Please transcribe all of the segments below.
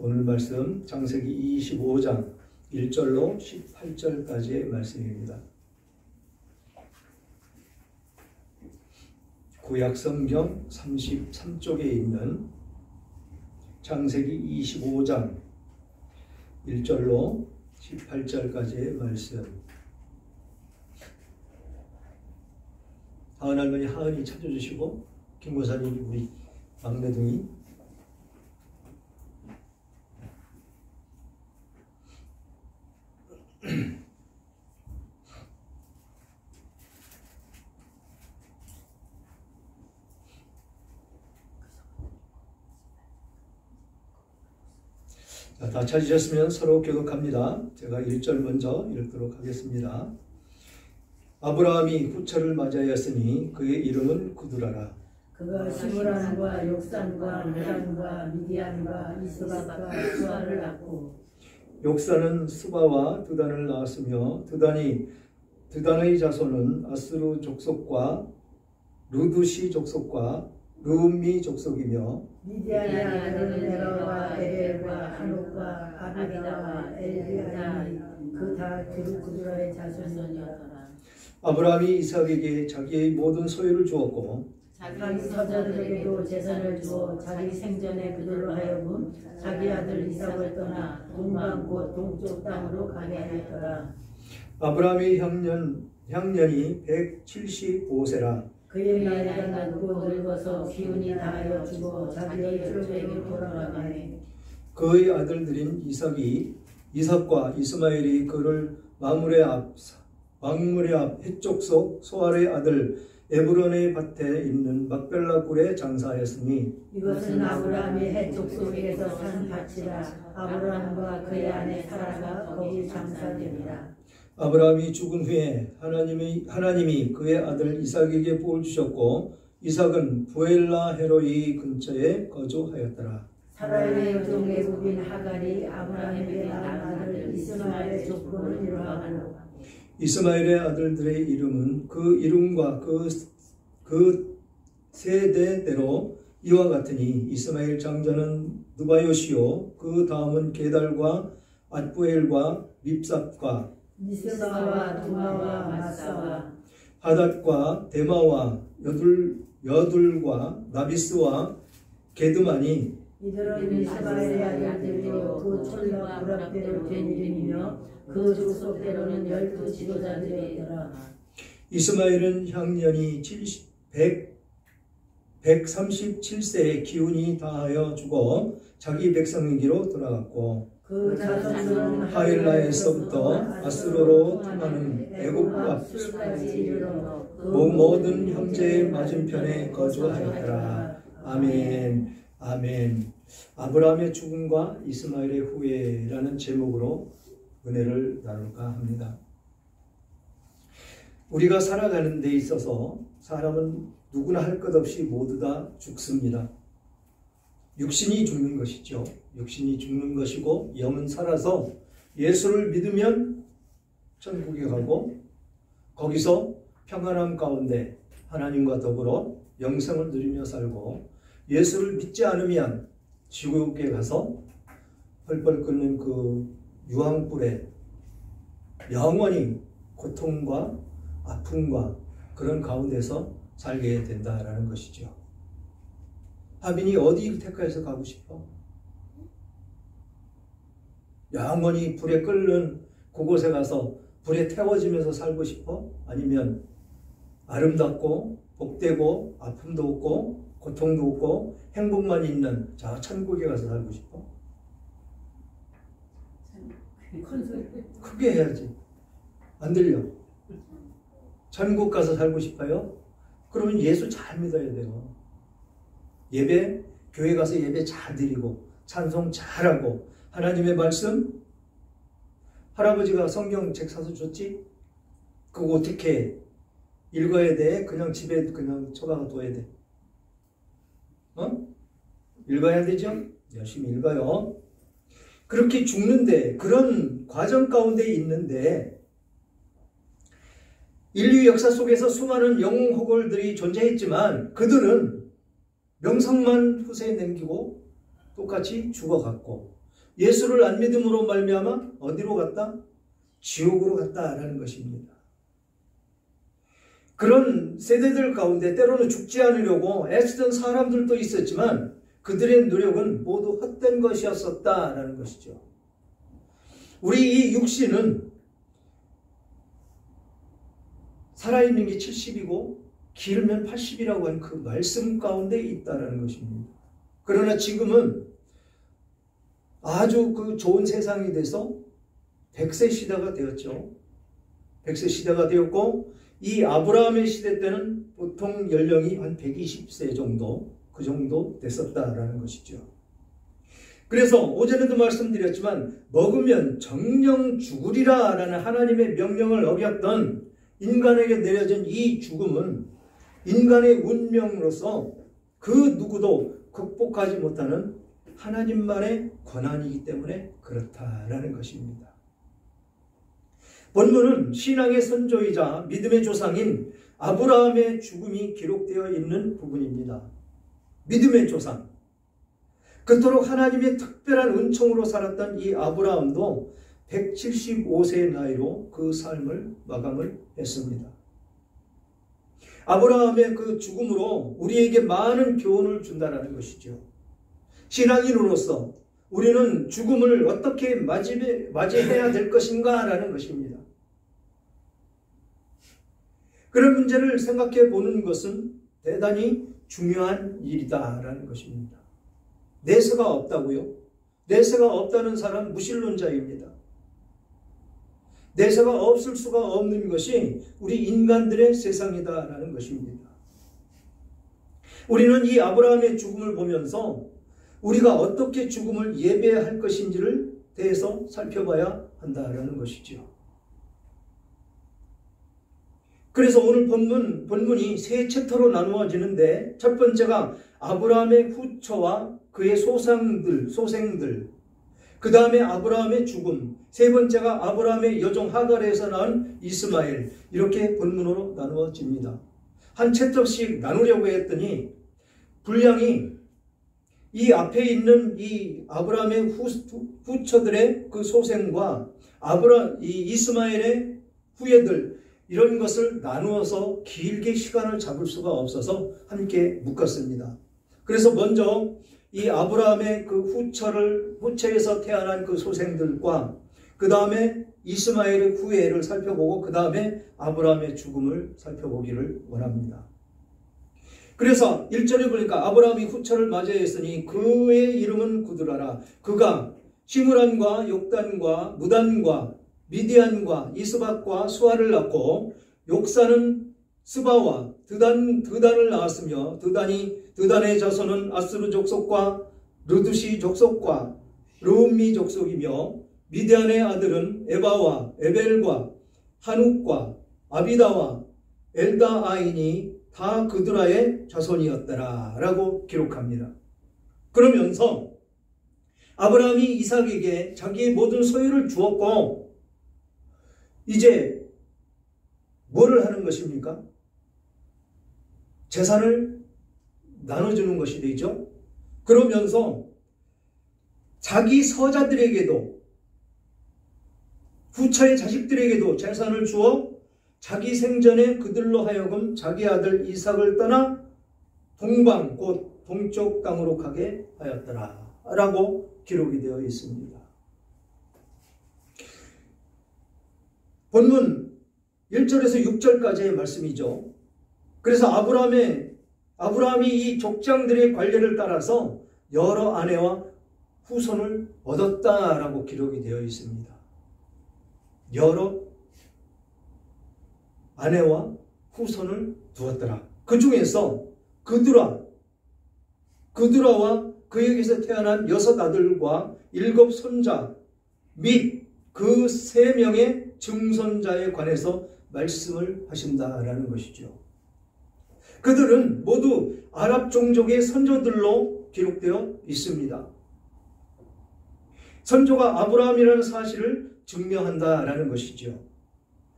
오늘 말씀 창세기 25장 1절로 18절까지의 말씀입니다. 구약성경 33쪽에 있는 창세기 25장 1절로 18절까지의 말씀. 하은 할머니 하은이 찾아주시고 김고사님 우리 막내둥이 다 찾으셨으면 서로 교독합니다. 제가 1절 먼저 읽도록 하겠습니다. 아브라함이 후처를 맞이하였으니 그의 이름은 구두라라. 그가 시므란과 욕산과 무단과 미디안과 이스박과 수아를 낳고 욕산은 스바와 드단을 낳았으며 드단의 자손은 아스루 족속과 루두시 족속과 르움미 족속이며 미디안의 아들은 에라와 에벨과 한옥과 아비다와 엘리아니 그 다 구두라의 자손이었더라. 아브라함이 이삭에게 자기의 모든 소유를 주었고 자기 서자들에게도 재산을 주어 자기 생전에 그들로 하여금 자기 아들 이삭을 떠나 동방 곧 동쪽 땅으로 가게 하였더라. 아브라함의 향년이 175세라. 그의 나이가 낮고 늙어서 기운이 다하여 죽어 자기의 족속에게로 돌아가매 그의 아들들인 이삭과 이스마엘이 그를 마므레 앞 해족속 소알의 아들 에브론의 밭에 있는 막벨라 굴에 장사하였으니 이것은 아브라함이 해족속에서 산 밭이라. 아브라함과 그의 아내 사라가 거기 장사됩니다. 아브라함이 죽은 후에 하나님이 그의 아들 이삭에게 복을 주셨고 이삭은 부엘라 헤로이 근처에 거주하였더라. 사라의 여종 애굽인 하갈이 아브라함에게 낳은 아들 이스마엘의 조건을 이루어가노. 이스마엘의 아들들의 이름은 그 이름과 그 세대대로 이와 같으니 이스마엘 장자는 느바요시요 그 다음은 게달과 앗부엘과 밉삽과 미스마와 두마와 마사와 하닷과 데마와 여둘과 나비스와 게드마니 이들은 이스마엘의 아들들이요 그 촌과 부락대로 된 이름이며 그 족속대로는 12 지도자들이더라. 이스마엘은 향년이 137세에 기운이 다하여 죽어 자기 백성에게로 돌아갔고 그 자손들은 하일라에서부터 아스로로 통하는 애굽 앞까지 이르러 모든 형제의 맞은편에 거주하였더라. 아멘. 아멘. 아브라함의 죽음과 이스마엘의 후예라는 제목으로 은혜를 나눌까 합니다. 우리가 살아가는 데 있어서 사람은 누구나 할 것 없이 모두 다 죽습니다. 육신이 죽는 것이죠. 육신이 죽는 것이고 영은 살아서 예수를 믿으면 천국에 가고 거기서 평안함 가운데 하나님과 더불어 영생을 누리며 살고 예수를 믿지 않으면 지옥에 가서 펄펄 끓는 그 유황불에 영원히 고통과 아픔과 그런 가운데서 살게 된다라는 것이죠. 하빈이 어디 택해서 가고 싶어? 영원히 불에 끓는 그곳에 가서 불에 태워지면서 살고 싶어? 아니면 아름답고 복되고 아픔도 없고 고통도 없고 행복만 있는 저 천국에 가서 살고 싶어? 크게 해야지. 안 들려. 천국 가서 살고 싶어요? 그러면 예수 잘 믿어야 돼요. 예배, 교회 가서 예배 잘 드리고 찬송 잘하고 하나님의 말씀, 할아버지가 성경책 사서 줬지? 그거 어떻게 읽어야 돼? 그냥 집에 그냥 처박아 둬야 돼. 읽어야 되죠? 열심히 읽어요. 그렇게 죽는데 그런 과정 가운데 있는데 인류 역사 속에서 수많은 영웅 호걸들이 존재했지만 그들은 명성만 후세에 남기고 똑같이 죽어갔고 예수를 안 믿음으로 말미암아 어디로 갔다? 지옥으로 갔다라는 것입니다. 그런 세대들 가운데 때로는 죽지 않으려고 애쓰던 사람들도 있었지만 그들의 노력은 모두 헛된 것이었었다라는 것이죠. 우리 이 육신은 살아있는 게 70이고 기르면 80이라고 하는 그 말씀 가운데 있다라는 것입니다. 그러나 지금은 아주 그 좋은 세상이 돼서 100세 시대가 되었죠. 100세 시대가 되었고 이 아브라함의 시대 때는 보통 연령이 한 120세 정도 그 정도 됐었다라는 것이죠. 그래서 어제도 말씀드렸지만 먹으면 정령 죽으리라 라는 하나님의 명령을 어겼던 인간에게 내려진 이 죽음은 인간의 운명으로서 그 누구도 극복하지 못하는 하나님만의 권한이기 때문에 그렇다라는 것입니다. 본문은 신앙의 선조이자 믿음의 조상인 아브라함의 죽음이 기록되어 있는 부분입니다. 믿음의 조상. 그토록 하나님의 특별한 은총으로 살았던 이 아브라함도 175세의 나이로 그 삶을 마감을 했습니다. 아브라함의 그 죽음으로 우리에게 많은 교훈을 준다는 것이죠. 신앙인으로서 우리는 죽음을 어떻게 맞이해야 될 것인가 라는 것입니다. 그런 문제를 생각해 보는 것은 대단히 중요한 일이다라는 것입니다. 내세가 없다고요? 내세가 없다는 사람 무신론자입니다. 내세가 없을 수가 없는 것이 우리 인간들의 세상이다라는 것입니다. 우리는 이 아브라함의 죽음을 보면서 우리가 어떻게 죽음을 예배할 것인지를 대해서 살펴봐야 한다라는 것이죠. 그래서 오늘 본문이 세 챕터로 나누어지는데 첫 번째가 아브라함의 후처와 그의 소생들, 그 다음에 아브라함의 죽음, 세 번째가 아브라함의 여종 하갈에서 낳은 이스마엘, 이렇게 본문으로 나누어집니다. 한 챕터씩 나누려고 했더니 분량이 이 앞에 있는 이 아브라함의 후처들의 그 소생과 이 이스마엘의 후예들, 이런 것을 나누어서 길게 시간을 잡을 수가 없어서 함께 묶었습니다. 그래서 먼저 이 아브라함의 그 후처에서 태어난 그 소생들과 그 다음에 이스마엘의 후예를 살펴보고 그 다음에 아브라함의 죽음을 살펴보기를 원합니다. 그래서 1절에 보니까 아브라함이 후처를 맞이했으니 그의 이름은 구드라라. 그가 시므란과 욕단과 무단과 미디안과 이스박과 수아를 낳고 욕사는 스바와 드단을 낳았으며 드단의 자손은 아스루 족속과 르두시 족속과 르움미 족속이며 미디안의 아들은 에바와 에벨과 한욱과 아비다와 엘다아인이 다 그드라의 자손이었더라 라고 기록합니다. 그러면서 아브라함이 이삭에게 자기의 모든 소유를 주었고 이제 뭐를 하는 것입니까? 재산을 나눠주는 것이 되죠. 그러면서 자기 서자들에게도 후처의 자식들에게도 재산을 주어 자기 생전에 그들로 하여금 자기 아들 이삭을 떠나 동방 곧 동쪽 땅으로 가게 하였더라 라고 기록이 되어 있습니다. 본문 1절에서 6절까지의 말씀이죠. 그래서 아브라함이 이 족장들의 관례를 따라서 여러 아내와 후손을 얻었다라고 기록이 되어 있습니다. 여러 아내와 후손을 두었더라. 그 중에서 그드라와 그에게서 태어난 6 아들과 7 손자 및 그 3명의 증손자에 관해서 말씀을 하신다라는 것이죠. 그들은 모두 아랍 종족의 선조들로 기록되어 있습니다. 선조가 아브라함이라는 사실을 증명한다라는 것이죠.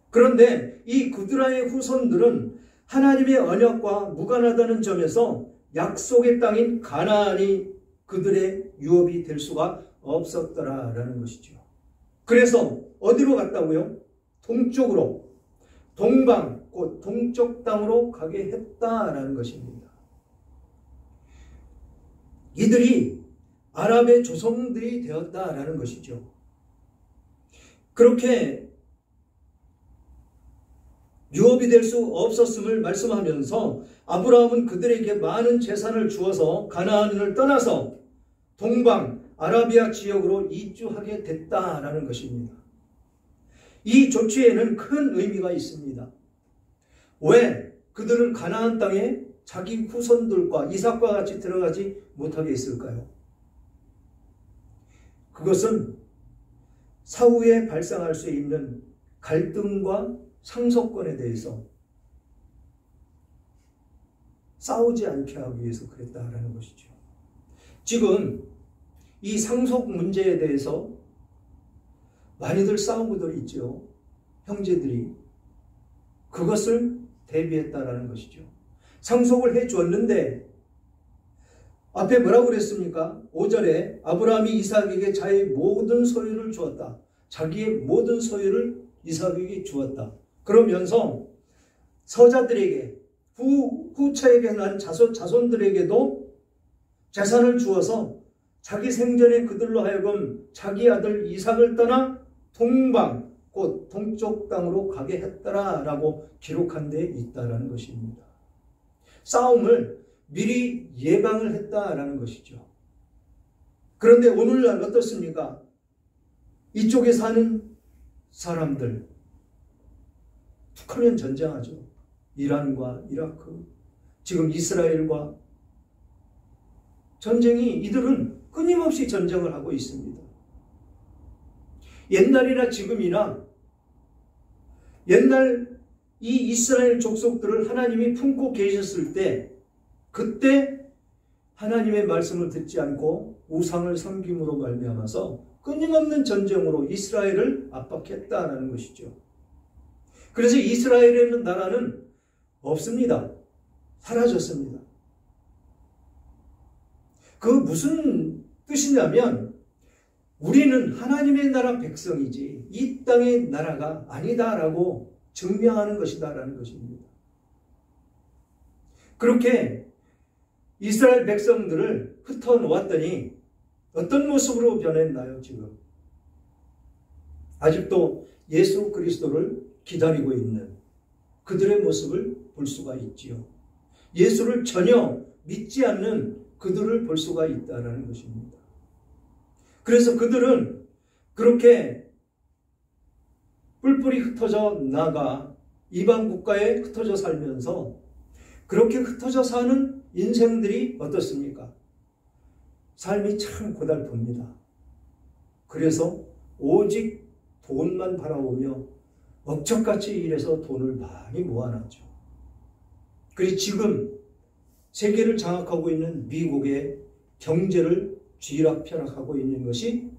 그런데 이 그드라의 후손들은 하나님의 언약과 무관하다는 점에서 약속의 땅인 가나안이 그들의 유업이 될 수가 없었더라라는 것이죠. 그래서 어디로 갔다고요? 동쪽으로, 동방, 곧 동쪽 땅으로 가게 했다라는 것입니다. 이들이 아랍의 조상들이 되었다라는 것이죠. 그렇게 유업이 될 수 없었음을 말씀하면서 아브라함은 그들에게 많은 재산을 주어서 가나안을 떠나서 동방 아라비아 지역으로 이주하게 됐다라는 것입니다. 이 조치에는 큰 의미가 있습니다. 왜 그들은 가나안 땅에 자기 후손들과 이삭과 같이 들어가지 못하게 했을까요? 그것은 사후에 발생할 수 있는 갈등과 상속권에 대해서 싸우지 않게 하기 위해서 그랬다라는 것이죠. 지금 이 상속 문제에 대해서 많이들 싸우고들 있죠. 형제들이. 그것을 대비했다라는 것이죠. 상속을 해 주었는데 앞에 뭐라고 그랬습니까? 5절에 아브라함이 이삭에게 자기의 모든 소유를 주었다. 자기의 모든 소유를 이삭에게 주었다. 그러면서 서자들에게 후처에게 난 자손들에게도 재산을 주어서 자기 생전에 그들로 하여금 자기 아들 이삭을 떠나 동방 곧 동쪽 땅으로 가게 했더라라고 기록한 데 있다라는 것입니다. 싸움을 미리 예방을 했다라는 것이죠. 그런데 오늘날 어떻습니까? 이쪽에 사는 사람들 툭하면 전쟁하죠. 이란과 이라크, 지금 이스라엘과 전쟁이 이들은 끊임없이 전쟁을 하고 있습니다. 옛날이나 지금이나 옛날 이 이스라엘 족속들을 하나님이 품고 계셨을 때 그때 하나님의 말씀을 듣지 않고 우상을 섬김으로 말미암아서 끊임없는 전쟁으로 이스라엘을 압박했다는 것이죠. 그래서 이스라엘의 나라는 없습니다. 사라졌습니다. 그 무슨 뜻이냐면 우리는 하나님의 나라 백성이지 이 땅의 나라가 아니다라고 증명하는 것이다라는 것입니다. 그렇게 이스라엘 백성들을 흩어놓았더니 어떤 모습으로 변했나요? 지금 아직도 예수 그리스도를 기다리고 있는 그들의 모습을 볼 수가 있지요. 예수를 전혀 믿지 않는 그들을 볼 수가 있다는 것입니다. 그래서 그들은 그렇게 뿔뿔이 흩어져 나가 이방 국가에 흩어져 살면서 그렇게 흩어져 사는 인생들이 어떻습니까? 삶이 참 고달픕니다. 그래서 오직 돈만 바라보며 억척같이 일해서 돈을 많이 모아놨죠. 그리고 지금 세계를 장악하고 있는 미국의 경제를 쥐락펴락하고 있는 것이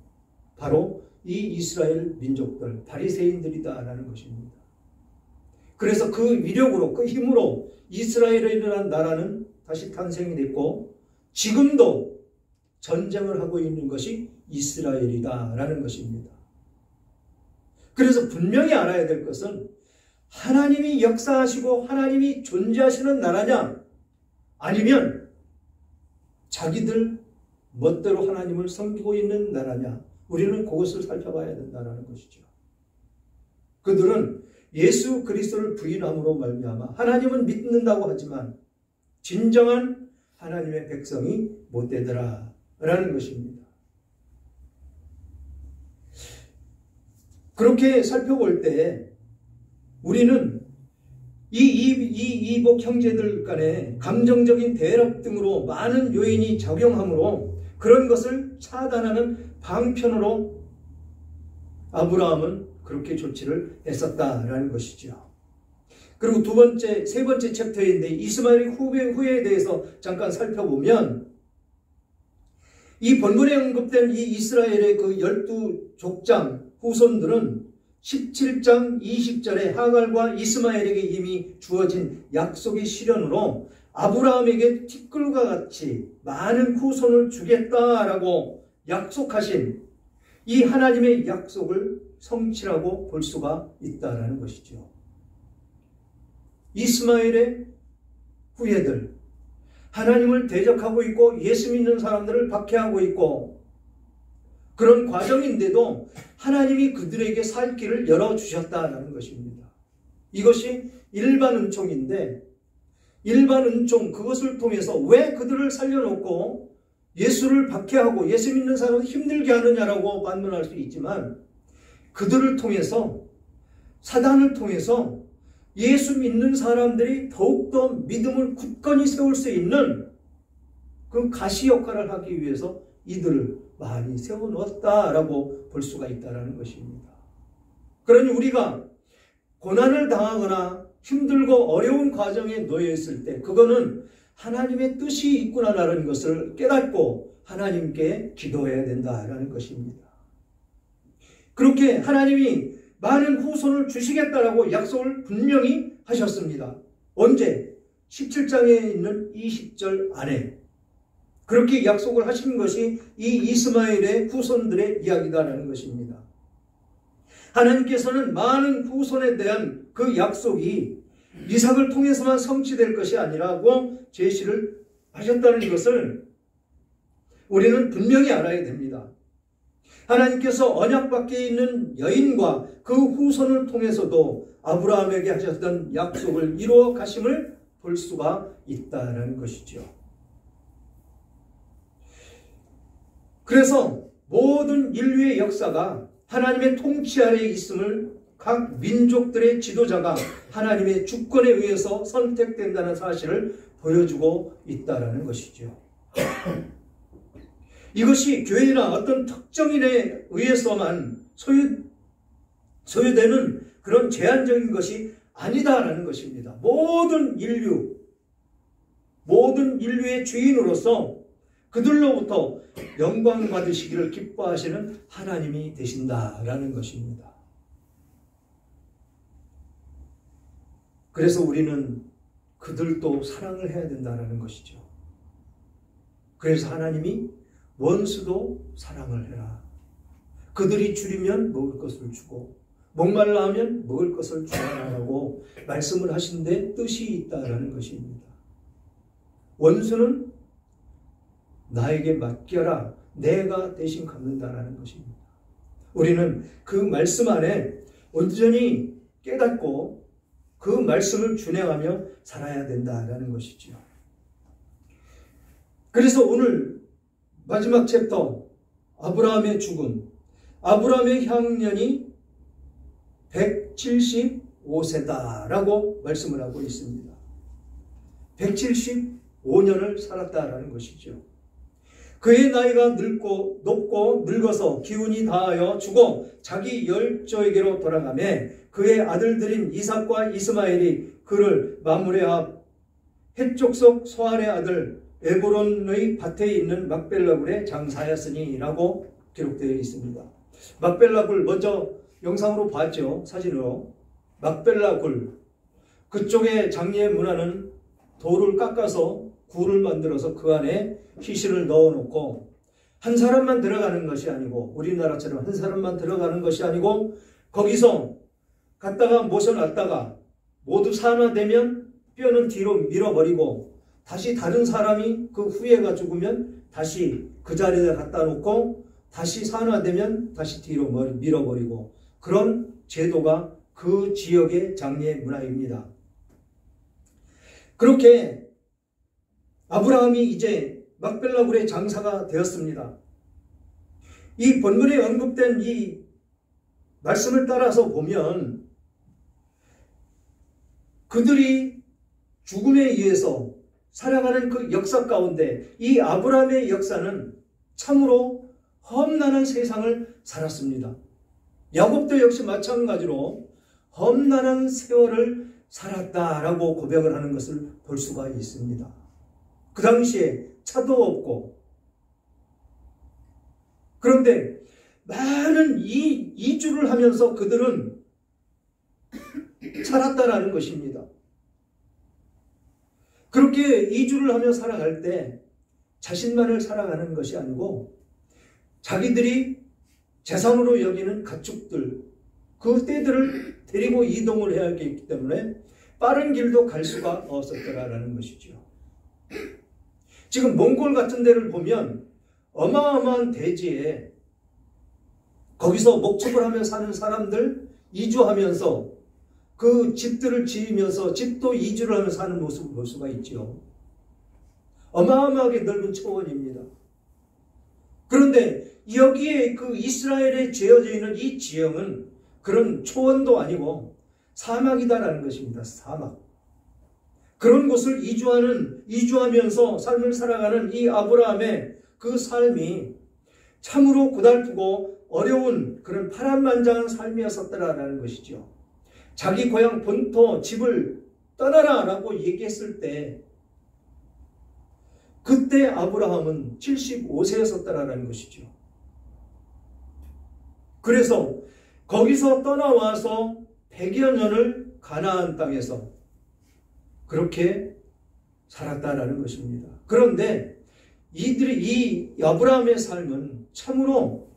바로 이 이스라엘 민족들, 바리새인들이다라는 것입니다. 그래서 그 위력으로, 그 힘으로 이스라엘이라는 나라는 다시 탄생이 됐고 지금도 전쟁을 하고 있는 것이 이스라엘이다라는 것입니다. 그래서 분명히 알아야 될 것은 하나님이 역사하시고 하나님이 존재하시는 나라냐 아니면 자기들 멋대로 하나님을 섬기고 있는 나라냐 우리는 그것을 살펴봐야 된다는 것이죠. 그들은 예수 그리스도를 부인함으로 말미암아 하나님은 믿는다고 하지만 진정한 하나님의 백성이 못되더라라는 것입니다. 그렇게 살펴볼 때 우리는 이 이복 형제들 간에 감정적인 대립 등으로 많은 요인이 작용하므로 그런 것을 차단하는 방편으로 아브라함은 그렇게 조치를 했었다라는 것이죠. 그리고 세 번째 챕터인데 이스마엘 후예에 대해서 잠깐 살펴보면 이 본문에 언급된 이 이스라엘의 그 12족장 후손들은 17장 20절에 하갈과 이스마엘에게 이미 주어진 약속의 실현으로 아브라함에게 티끌과 같이 많은 후손을 주겠다라고 약속하신 이 하나님의 약속을 성취라고 볼 수가 있다는 것이죠. 이스마엘의 후예들, 하나님을 대적하고 있고 예수 믿는 사람들을 박해하고 있고 그런 과정인데도 하나님이 그들에게 살 길을 열어주셨다는 것입니다. 이것이 일반 은총인데, 일반 은총 그것을 통해서 왜 그들을 살려놓고 예수를 박해하고 예수 믿는 사람을 힘들게 하느냐라고 반문할 수 있지만, 그들을 통해서, 사단을 통해서 예수 믿는 사람들이 더욱더 믿음을 굳건히 세울 수 있는 그 가시 역할을 하기 위해서 이들을 많이 세워놓았다라고 볼 수가 있다는 것입니다. 그러니 우리가 고난을 당하거나 힘들고 어려운 과정에 놓여 있을 때 그거는 하나님의 뜻이 있구나라는 것을 깨닫고 하나님께 기도해야 된다라는 것입니다. 그렇게 하나님이 많은 후손을 주시겠다라고 약속을 분명히 하셨습니다. 언제? 17장에 있는 20절 안에 그렇게 약속을 하신 것이 이 이스마엘의 후손들의 이야기다라는 것입니다. 하나님께서는 많은 후손에 대한 그 약속이 이삭을 통해서만 성취될 것이 아니라고 제시를 하셨다는 것을 우리는 분명히 알아야 됩니다. 하나님께서 언약 밖에 있는 여인과 그 후손을 통해서도 아브라함에게 하셨던 약속을 이루어 가심을 볼 수가 있다는 것이죠. 그래서 모든 인류의 역사가 하나님의 통치 아래에 있음을 각 민족들의 지도자가 하나님의 주권에 의해서 선택된다는 사실을 보여주고 있다는 것이죠. 이것이 교회나 어떤 특정인에 의해서만 소유되는 그런 제한적인 것이 아니다라는 것입니다. 모든 인류의 주인으로서 그들로부터 영광 받으시기를 기뻐하시는 하나님이 되신다라는 것입니다. 그래서 우리는 그들도 사랑을 해야 된다는 것이죠. 그래서 하나님이 원수도 사랑을 해라. 그들이 줄이면 먹을 것을 주고 목말라 하면 먹을 것을 주라라고 말씀을 하신 데 뜻이 있다라는 것입니다. 원수는 나에게 맡겨라. 내가 대신 갚는다라는 것입니다. 우리는 그 말씀 안에 온전히 깨닫고 그 말씀을 준행하며 살아야 된다라는 것이죠. 그래서 오늘 마지막 챕터 아브라함의 죽음, 아브라함의 향년이 175세다라고 말씀을 하고 있습니다. 175년을 살았다라는 것이죠. 그의 나이가 높고 늙어서 기운이 다하여 죽어 자기 열조에게로 돌아가매 그의 아들들인 이삭과 이스마엘이 그를 마므레 앞 헷족속 소알의 아들 에브론의 밭에 있는 막벨라굴에 장사하였으니 라고 기록되어 있습니다. 막벨라굴 먼저 영상으로 봤죠. 사진으로. 막벨라굴 그쪽의 장례 문화는 돌을 깎아서 굴을 만들어서 그 안에 희실을 넣어놓고 한 사람만 들어가는 것이 아니고 우리나라처럼 한 사람만 들어가는 것이 아니고 거기서 갔다가 모셔놨다가 모두 산화되면 뼈는 뒤로 밀어버리고 다시 다른 사람이 그 후예가 죽으면 다시 그 자리에 갖다 놓고 다시 산화되면 다시 뒤로 밀어버리고 그런 제도가 그 지역의 장례 문화입니다. 그렇게 아브라함이 이제 막벨라굴의 장사가 되었습니다. 이 본문에 언급된 이 말씀을 따라서 보면 그들이 죽음에 의해서 살아가는 그 역사 가운데 이 아브라함의 역사는 참으로 험난한 세상을 살았습니다. 야곱도 역시 마찬가지로 험난한 세월을 살았다라고 고백을 하는 것을 볼 수가 있습니다. 그 당시에 차도 없고 그런데 많은 이주를 하면서 그들은 살았다라는 것입니다. 그렇게 이주를 하며 살아갈 때 자신만을 살아가는 것이 아니고 자기들이 재산으로 여기는 가축들, 그 떼들을 데리고 이동을 해야 하기 때문에 빠른 길도 갈 수가 없었더라라는 것이죠. 지금 몽골 같은 데를 보면 어마어마한 대지에 거기서 목축을 하며 사는 사람들, 이주하면서 그 집들을 지으면서 집도 이주를 하며 사는 모습을 볼 수가 있죠. 어마어마하게 넓은 초원입니다. 그런데 여기에 그 이스라엘에 지어져 있는 이 지형은 그런 초원도 아니고 사막이다라는 것입니다. 사막. 그런 곳을 이주하면서 삶을 살아가는 이 아브라함의 그 삶이 참으로 고달프고 어려운 그런 파란만장한 삶이었었더라라는 것이죠. 자기 고향 본토 집을 떠나라라고 얘기했을 때 그때 아브라함은 75세였었더라라는 것이죠. 그래서 거기서 떠나와서 100여 년을 가나안 땅에서 그렇게 살았다라는 것입니다. 그런데 이 아브라함의 삶은 참으로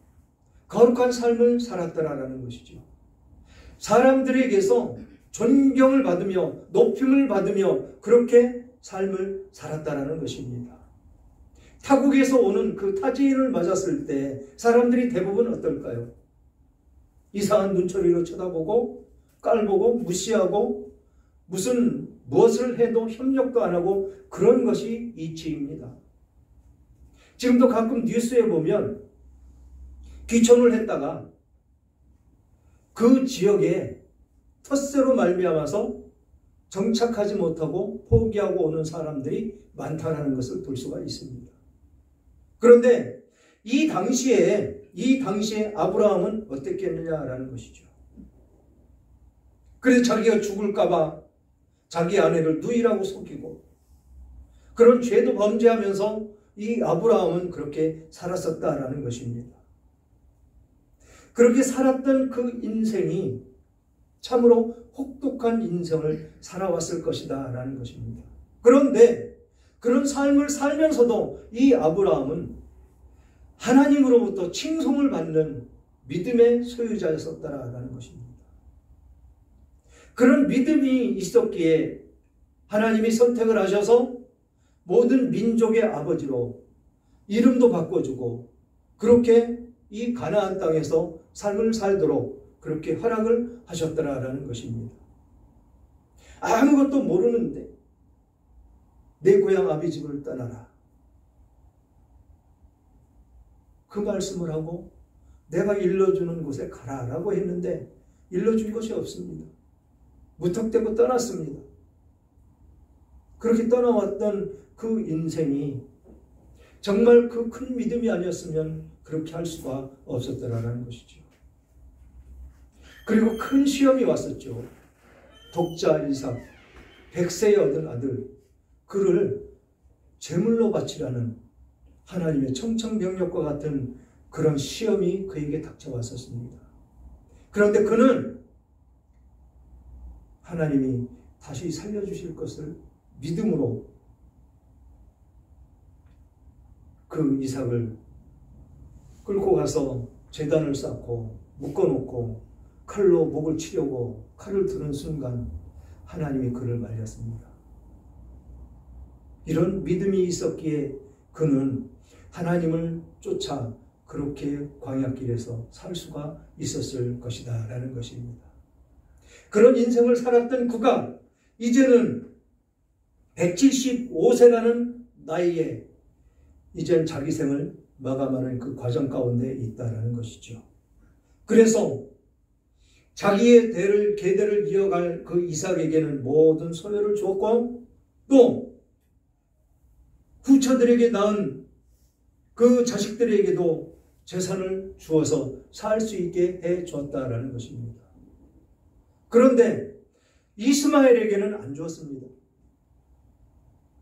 거룩한 삶을 살았다라는 것이죠. 사람들에게서 존경을 받으며 높임을 받으며 그렇게 삶을 살았다라는 것입니다. 타국에서 오는 그 타지인을 맞았을 때 사람들이 대부분 어떨까요? 이상한 눈초리로 쳐다보고 깔보고 무시하고 무엇을 해도 협력도 안 하고 그런 것이 이치입니다. 지금도 가끔 뉴스에 보면 귀촌을 했다가 그 지역에 텃세로 말미암아서 정착하지 못하고 포기하고 오는 사람들이 많다는 것을 볼 수가 있습니다. 그런데 이 당시에 아브라함은 어땠겠느냐라는 것이죠. 그래서 자기가 죽을까봐 자기 아내를 누이라고 속이고 그런 죄도 범죄하면서 이 아브라함은 그렇게 살았었다라는 것입니다. 그렇게 살았던 그 인생이 참으로 혹독한 인생을 살아왔을 것이다 라는 것입니다. 그런데 그런 삶을 살면서도 이 아브라함은 하나님으로부터 칭송을 받는 믿음의 소유자였었다라는 것입니다. 그런 믿음이 있었기에 하나님이 선택을 하셔서 모든 민족의 아버지로 이름도 바꿔주고 그렇게 이 가나안 땅에서 삶을 살도록 그렇게 허락을 하셨더라라는 것입니다. 아무것도 모르는데 내 고향 아비집을 떠나라. 그 말씀을 하고 내가 일러주는 곳에 가라라고 했는데 일러준 것이 없습니다. 무턱대고 떠났습니다. 그렇게 떠나왔던 그 인생이 정말 그 큰 믿음이 아니었으면 그렇게 할 수가 없었더라라는 것이죠. 그리고 큰 시험이 왔었죠. 독자 이삭, 100세에 얻은 아들, 그를 제물로 바치라는 하나님의 청천벽력과 같은 그런 시험이 그에게 닥쳐왔었습니다. 그런데 그는 하나님이 다시 살려주실 것을 믿음으로 그 이삭을 끌고 가서 제단을 쌓고 묶어놓고 칼로 목을 치려고 칼을 드는 순간 하나님이 그를 말렸습니다. 이런 믿음이 있었기에 그는 하나님을 쫓아 그렇게 광야길에서 살 수가 있었을 것이다 라는 것입니다. 그런 인생을 살았던 그가 이제는 175세라는 나이에 이젠 자기 생을 마감하는 그 과정 가운데 있다라는 것이죠. 그래서 자기의 계대를 이어갈 그 이삭에게는 모든 소유를 주었고 또 후처들에게 낳은 그 자식들에게도 재산을 주어서 살 수 있게 해 주었다라는 것입니다. 그런데 이스마엘에게는 안 주었습니다.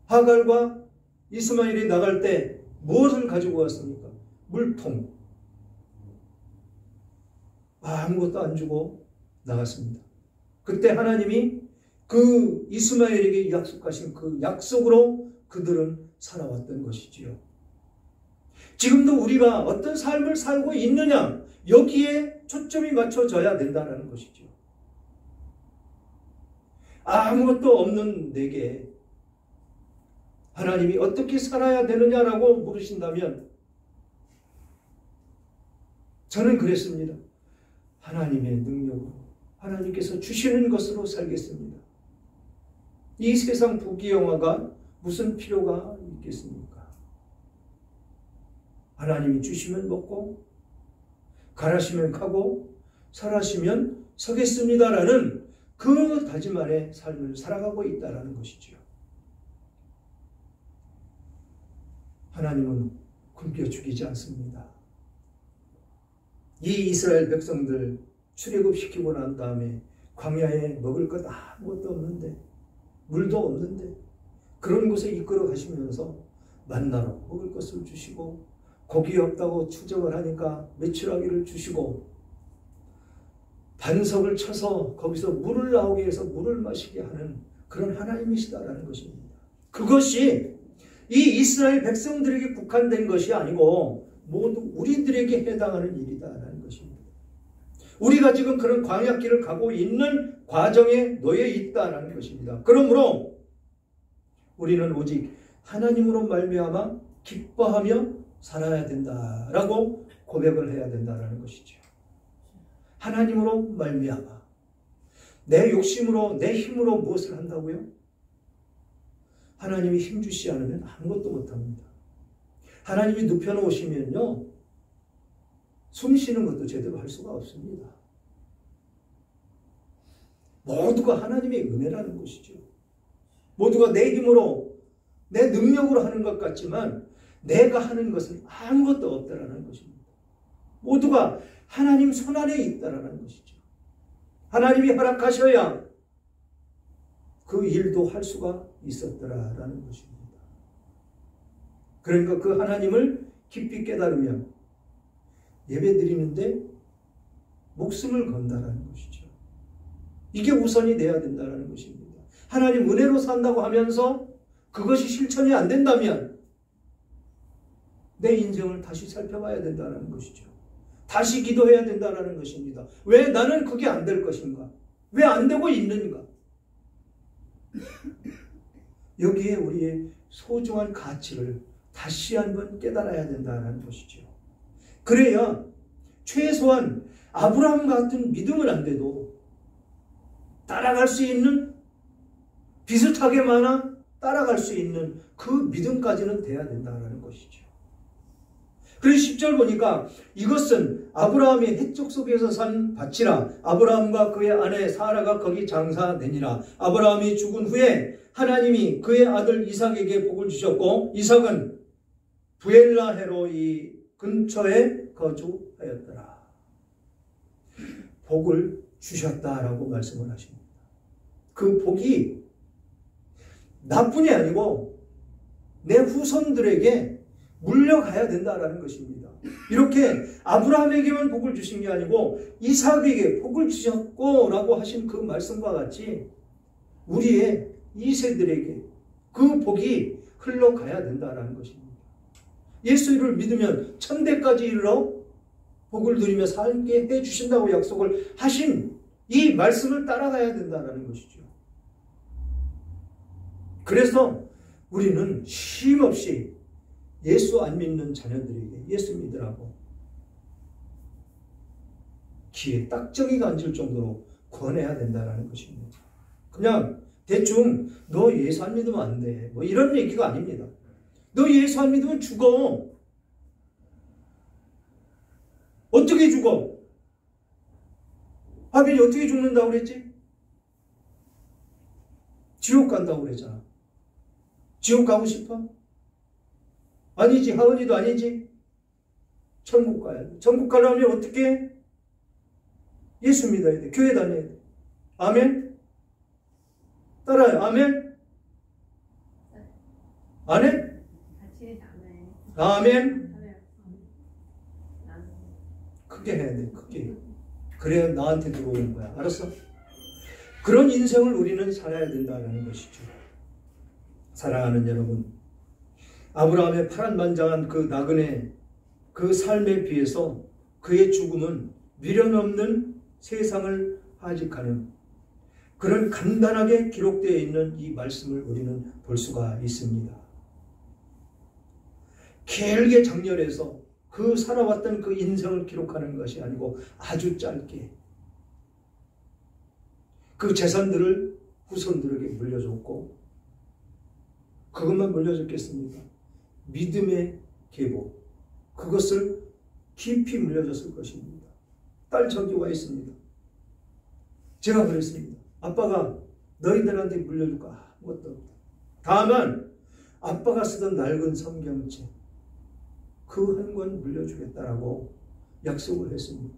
하갈과 이스마엘이 나갈 때 무엇을 가지고 왔습니까? 물통. 아무것도 안 주고 나갔습니다. 그때 하나님이 그 이스마엘에게 약속하신 그 약속으로 그들은 살아왔던 것이지요. 지금도 우리가 어떤 삶을 살고 있느냐, 여기에 초점이 맞춰져야 된다는 것이죠. 아무것도 없는 내게 하나님이 어떻게 살아야 되느냐라고 물으신다면 저는 그랬습니다. 하나님의 능력으로, 하나님께서 주시는 것으로 살겠습니다. 이 세상 부귀영화가 무슨 필요가 있겠습니까? 하나님이 주시면 먹고 가라시면 가고 설하시면 서겠습니다라는 그 다짐 안에 삶을 살아가고 있다는 것이죠. 하나님은 굶겨 죽이지 않습니다. 이 이스라엘 백성들 출애굽시키고 난 다음에 광야에 먹을 것 아무것도 없는데, 물도 없는데 그런 곳에 이끌어 가시면서 만나로 먹을 것을 주시고, 고기 없다고 추정을 하니까 메추라기를 주시고, 반석을 쳐서 거기서 물을 나오게 해서 물을 마시게 하는 그런 하나님이시다라는 것입니다. 그것이 이 이스라엘 백성들에게 국한된 것이 아니고 모두 우리들에게 해당하는 일이다라는 것입니다. 우리가 지금 그런 광야길을 가고 있는 과정에 놓여 있다라는 것입니다. 그러므로 우리는 오직 하나님으로 말미암아 기뻐하며 살아야 된다라고 고백을 해야 된다라는 것이죠. 하나님으로 말미암아. 내 욕심으로, 내 힘으로 무엇을 한다고요? 하나님이 힘 주시지 않으면 아무것도 못합니다. 하나님이 눕혀놓으시면요, 숨 쉬는 것도 제대로 할 수가 없습니다. 모두가 하나님의 은혜라는 것이죠. 모두가 내 힘으로, 내 능력으로 하는 것 같지만 내가 하는 것은 아무것도 없다라는 것입니다. 모두가 하나님 손안에 있다라는 것이죠. 하나님이 허락하셔야 그 일도 할 수가 있었더라라는 것입니다. 그러니까 그 하나님을 깊이 깨달으며 예배 드리는데 목숨을 건다라는 것이죠. 이게 우선이 돼야 된다는 것입니다. 하나님 은혜로 산다고 하면서 그것이 실천이 안 된다면 내 인생을 다시 살펴봐야 된다는 것이죠. 다시 기도해야 된다는 것입니다. 왜 나는 그게 안 될 것인가? 왜 안 되고 있는가? 여기에 우리의 소중한 가치를 다시 한번 깨달아야 된다는 것이죠. 그래야 최소한 아브라함 같은 믿음은 안 돼도 따라갈 수 있는, 비슷하게만아 따라갈 수 있는 그 믿음까지는 돼야 된다는 것이죠. 그래서 10절 보니까 이것은 아브라함이 헷족 속에서 산 밭이라 아브라함과 그의 아내 사라가 거기 장사되니라. 아브라함이 죽은 후에 하나님이 그의 아들 이삭에게 복을 주셨고 이삭은 부엘라헤로 이 근처에 거주하였더라. 복을 주셨다라고 말씀을 하십니다. 그 복이 나뿐이 아니고 내 후손들에게 물려가야 된다라는 것입니다. 이렇게 아브라함에게만 복을 주신 게 아니고 이삭에게 복을 주셨고 라고 하신 그 말씀과 같이 우리의 2세들에게 그 복이 흘러가야 된다라는 것입니다. 예수를 믿으면 천대까지 이르러 복을 누리며 살게 해주신다고 약속을 하신 이 말씀을 따라가야 된다라는 것이죠. 그래서 우리는 쉼없이 예수 안 믿는 자녀들에게 예수 믿으라고 귀에 딱정이가 앉을 정도로 권해야 된다는 것입니다. 그냥 대충 너 예수 안 믿으면 안 돼, 뭐 이런 얘기가 아닙니다. 너 예수 안 믿으면 죽어. 어떻게 죽어? 하빈이 어떻게 죽는다고 그랬지? 지옥 간다고 그랬잖아. 지옥 가고 싶어? 아니지. 하은이도 아니지. 천국 가야 돼. 천국 가려면 어떻게 해? 예수 믿어야 돼. 교회 다녀야 돼. 아멘? 따라요. 아멘? 안 해? 아멘? 크게 해야 돼. 크게. 그래야 나한테 들어오는 거야. 알았어? 그런 인생을 우리는 살아야 된다는 것이죠. 사랑하는 여러분, 아브라함의 파란만장한 그 나그네 그 삶에 비해서 그의 죽음은 미련 없는 세상을 하직하는 그런 간단하게 기록되어 있는 이 말씀을 우리는 볼 수가 있습니다. 길게 장렬해서 그 살아왔던 그 인생을 기록하는 것이 아니고 아주 짧게 그 재산들을 후손들에게 물려줬고, 그것만 물려줬겠습니까? 믿음의 계보, 그것을 깊이 물려줬을 것입니다. 딸 저기 와 있습니다. 제가 그랬습니다. 아빠가 너희들한테 물려줄 거 아무것도 없다. 다만 아빠가 쓰던 낡은 성경책 그 한 권 물려주겠다라고 약속을 했습니다.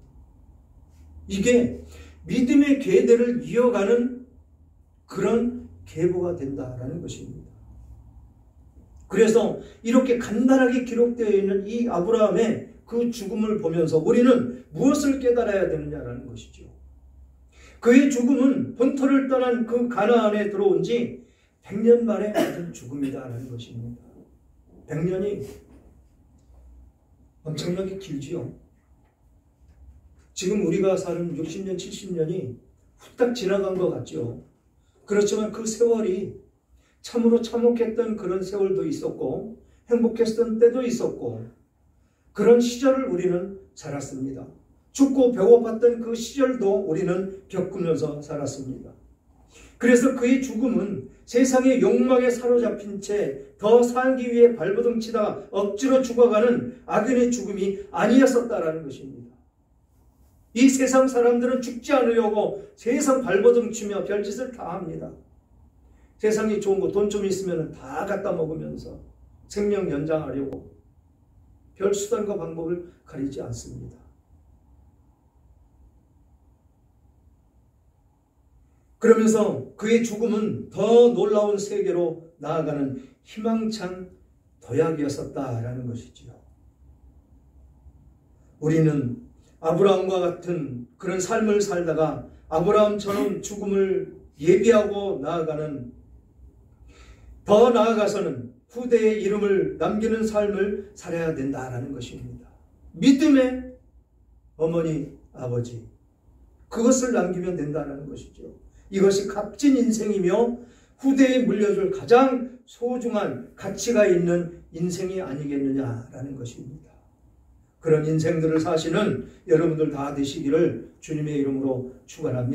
이게 믿음의 계대를 이어가는 그런 계보가 된다라는 것입니다. 그래서 이렇게 간단하게 기록되어 있는 이 아브라함의 그 죽음을 보면서 우리는 무엇을 깨달아야 되느냐라는 것이죠. 그의 죽음은 본토를 떠난 그 가나안에 들어온 지 100년 만에 맞은 죽음이다라는 것입니다. 100년이 엄청나게 길지요. 지금 우리가 사는 60년, 70년이 후딱 지나간 것 같죠. 그렇지만 그 세월이 참으로 참혹했던 그런 세월도 있었고 행복했던 때도 있었고 그런 시절을 우리는 살았습니다. 춥고 배고팠던 그 시절도 우리는 겪으면서 살았습니다. 그래서 그의 죽음은 세상의 욕망에 사로잡힌 채 더 살기 위해 발버둥 치다가 억지로 죽어가는 악인의 죽음이 아니었었다라는 것입니다. 이 세상 사람들은 죽지 않으려고 세상 발버둥 치며 별짓을 다 합니다. 세상이 좋은 거 돈 좀 있으면 다 갖다 먹으면서 생명 연장하려고 별 수단과 방법을 가리지 않습니다. 그러면서 그의 죽음은 더 놀라운 세계로 나아가는 희망찬 도약이었었다라는 것이지요. 우리는 아브라함과 같은 그런 삶을 살다가 아브라함처럼 죽음을 예비하고 나아가는, 더 나아가서는 후대의 이름을 남기는 삶을 살아야 된다라는 것입니다. 믿음의 어머니, 아버지, 그것을 남기면 된다는 것이죠. 이것이 값진 인생이며 후대에 물려줄 가장 소중한 가치가 있는 인생이 아니겠느냐라는 것입니다. 그런 인생들을 사시는 여러분들 다 되시기를 주님의 이름으로 축원합니다.